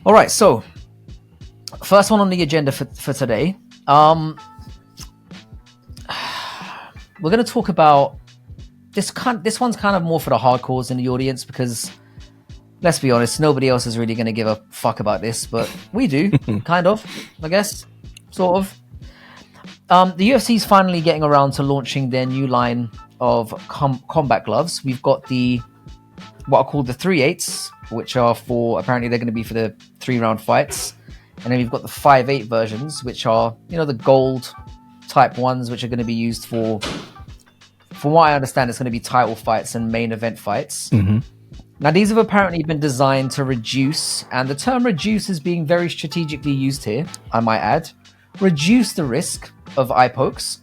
All right, so first one on the agenda for today. We're going to talk about this one's kind of more for the hardcores in the audience, because let's be honest, nobody else is really going to give a fuck about this, but we do, kind of, I guess, sort of. The UFC is finally getting around to launching their new line of combat gloves. We've got what are called the 3/8s, which are apparently they're going to be for the 3-round fights. And then we've got the 5/8 versions, which are, the gold type ones, which are going to be used from what I understand, it's going to be title fights and main event fights. Mm-hmm. Now, these have apparently been designed to reduce, and the term reduce is being very strategically used here, I might add, reduce the risk of eye pokes.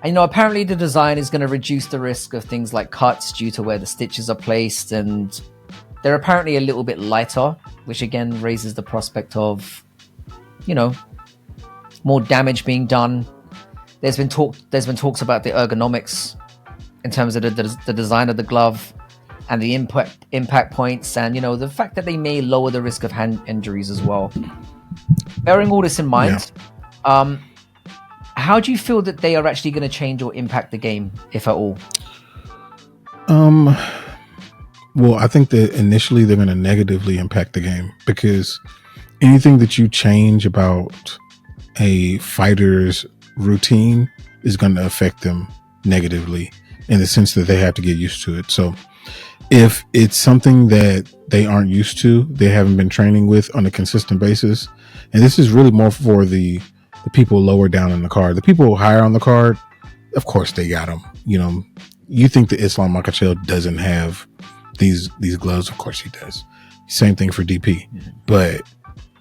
And, apparently the design is going to reduce the risk of things like cuts due to where the stitches are placed, and they're apparently a little bit lighter, which again raises the prospect of, more damage being done. There's been talks about the ergonomics in terms of the design of the glove and the impact points, and the fact that they may lower the risk of hand injuries as well. Bearing all this in mind, how do you feel that they are actually going to change or impact the game, if at all? Well, I think that initially they're going to negatively impact the game, because anything that you change about a fighter's routine is going to affect them negatively, in the sense that they have to get used to it. So if it's something that they aren't used to, they haven't been training with on a consistent basis, and this is really more for the people lower down in the card. The people higher on the card, of course they got them. You think that Islam Makhachev doesn't have these gloves? Of course he does. Same thing for DP. But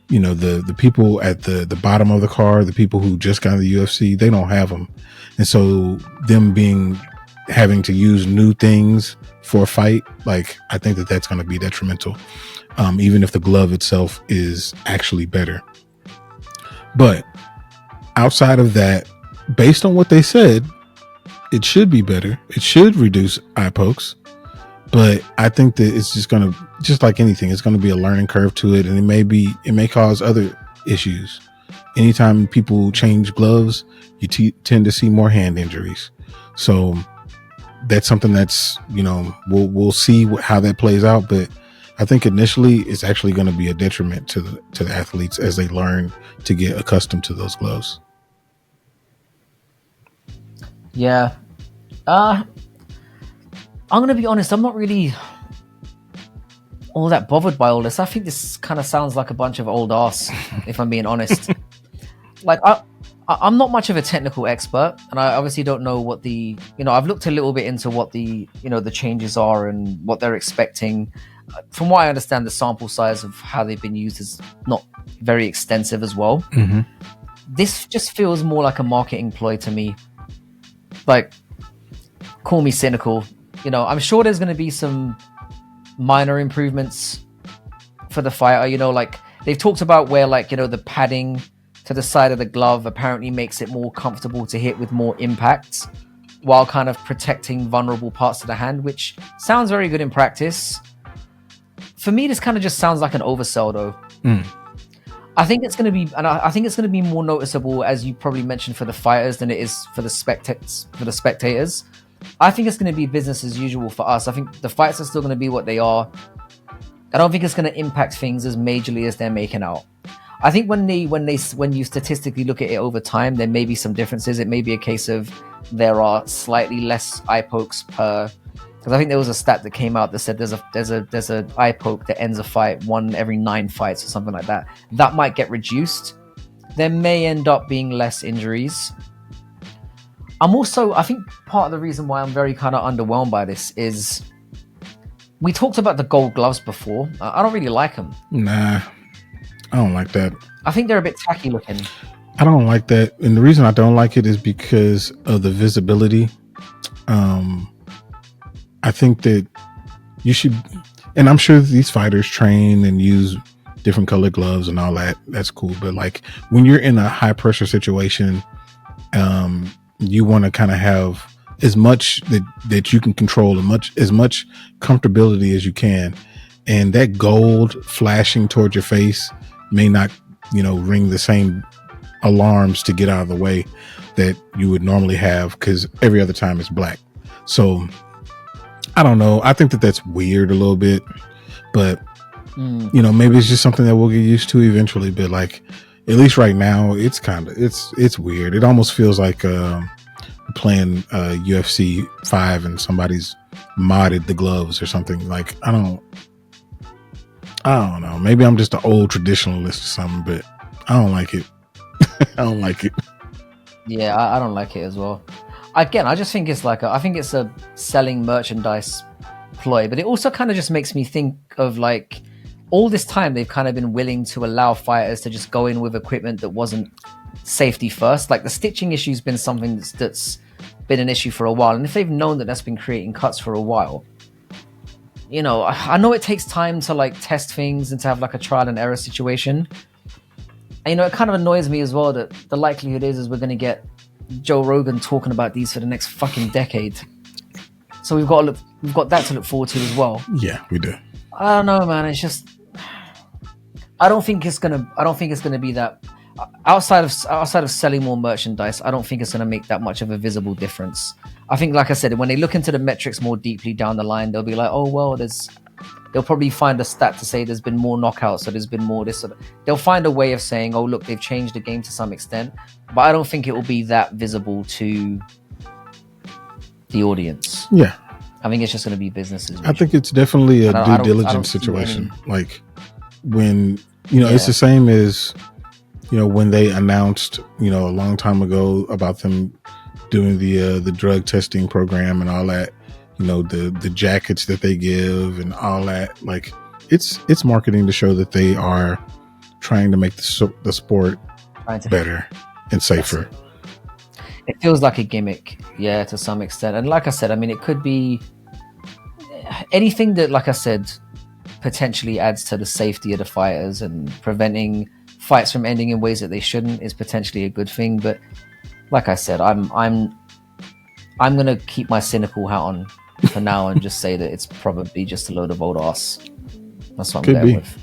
the people at the bottom of the card, the people who just got in the UFC, they don't have them. And so them having to use new things for a fight, I think that that's going to be detrimental, even if the glove itself is actually better. But outside of that, based on what they said, it should be better. It should reduce eye pokes. But I think that it's just like anything, it's going to be a learning curve to it. And it may cause other issues. Anytime people change gloves, you tend to see more hand injuries. So that's something that's, we'll see how that plays out. But I think initially it's actually going to be a detriment to the athletes as they learn to get accustomed to those gloves. Yeah. I'm going to be honest, I'm not really all that bothered by all this. I think this kind of sounds like a bunch of old arse, if I'm being honest. I'm not much of a technical expert, and I obviously don't know what I've looked a little bit into what the changes are and what they're expecting. From what I understand, the sample size of how they've been used is not very extensive as well. Mm-hmm. This just feels more like a marketing ploy to me. Call me cynical. I'm sure there's going to be some minor improvements for the fighter. They've talked about where the padding to the side of the glove apparently makes it more comfortable to hit with more impact, while kind of protecting vulnerable parts of the hand, which sounds very good in practice. For me, this kind of just sounds like an oversell, though. I think it's going to be more noticeable, as you probably mentioned, for the fighters than it is for the spectators. I think it's going to be business as usual for us. I think the fights are still going to be what they are. I don't think it's going to impact things as majorly as they're making out. I think when you statistically look at it over time, there may be some differences. It may be a case of there are slightly less eye pokes per. Because I think there was a stat that came out that said there's a eye poke that ends a fight 1 every 9 fights or something like that. That might get reduced. There may end up being less injuries. I think part of the reason why I'm very kind of underwhelmed by this is we talked about the gold gloves before. I don't really like them. Nah, I don't like that. I think they're a bit tacky looking. I don't like that. And the reason I don't like it is because of the visibility. I think that you should, and I'm sure these fighters train and use different colored gloves and all that. That's cool. But like when you're in a high pressure situation, you want to kind of have as much that you can control, as much comfortability as you can. And that gold flashing towards your face may not, ring the same alarms to get out of the way that you would normally have, because every other time it's black. So I don't know. I think that that's weird a little bit, but maybe it's just something that we'll get used to eventually. But like, at least right now, it's it's weird. It almost feels like playing UFC 5 and somebody's modded the gloves or something. Like, I don't know. Maybe I'm just an old traditionalist or something, but I don't like it. I don't like it. Yeah, I don't like it as well. Again, I just think it's I think it's a selling merchandise ploy, but it also kind of just makes me think of like all this time they've kind of been willing to allow fighters to just go in with equipment that wasn't safety first. Like the stitching issue has been something that's been an issue for a while, and if they've known that that's been creating cuts for a while, I know it takes time to like test things and to have like a trial and error situation. And it kind of annoys me as well that the likelihood is we're going to get Joe Rogan talking about these for the next fucking decade. So we've got that to look forward to as well. Yeah, we do. I don't know, man. It's just I don't think it's gonna be that outside of selling more merchandise. I don't think it's gonna make that much of a visible difference. I think, like I said, when they look into the metrics more deeply down the line, they'll be like, oh well, they'll probably find a stat to say there's been more knockouts, so there's been more this. They'll find a way of saying, oh look, they've changed the game to some extent, but I don't think it will be that visible to the audience. Yeah, I think it's just going to be business as usual. I think it's definitely a due diligence situation. Like when it's the same as when they announced a long time ago about them doing the drug testing program and all that. The jackets that they give and all that. Like it's marketing to show that they are trying to make the sport better and safer. It feels like a gimmick, yeah, to some extent. And like I said, I mean, it could be anything that, like I said, potentially adds to the safety of the fighters and preventing fights from ending in ways that they shouldn't is potentially a good thing. But like I said, I'm gonna keep my cynical hat on for now and just say that it's probably just a load of old ass. That's what I'm going with.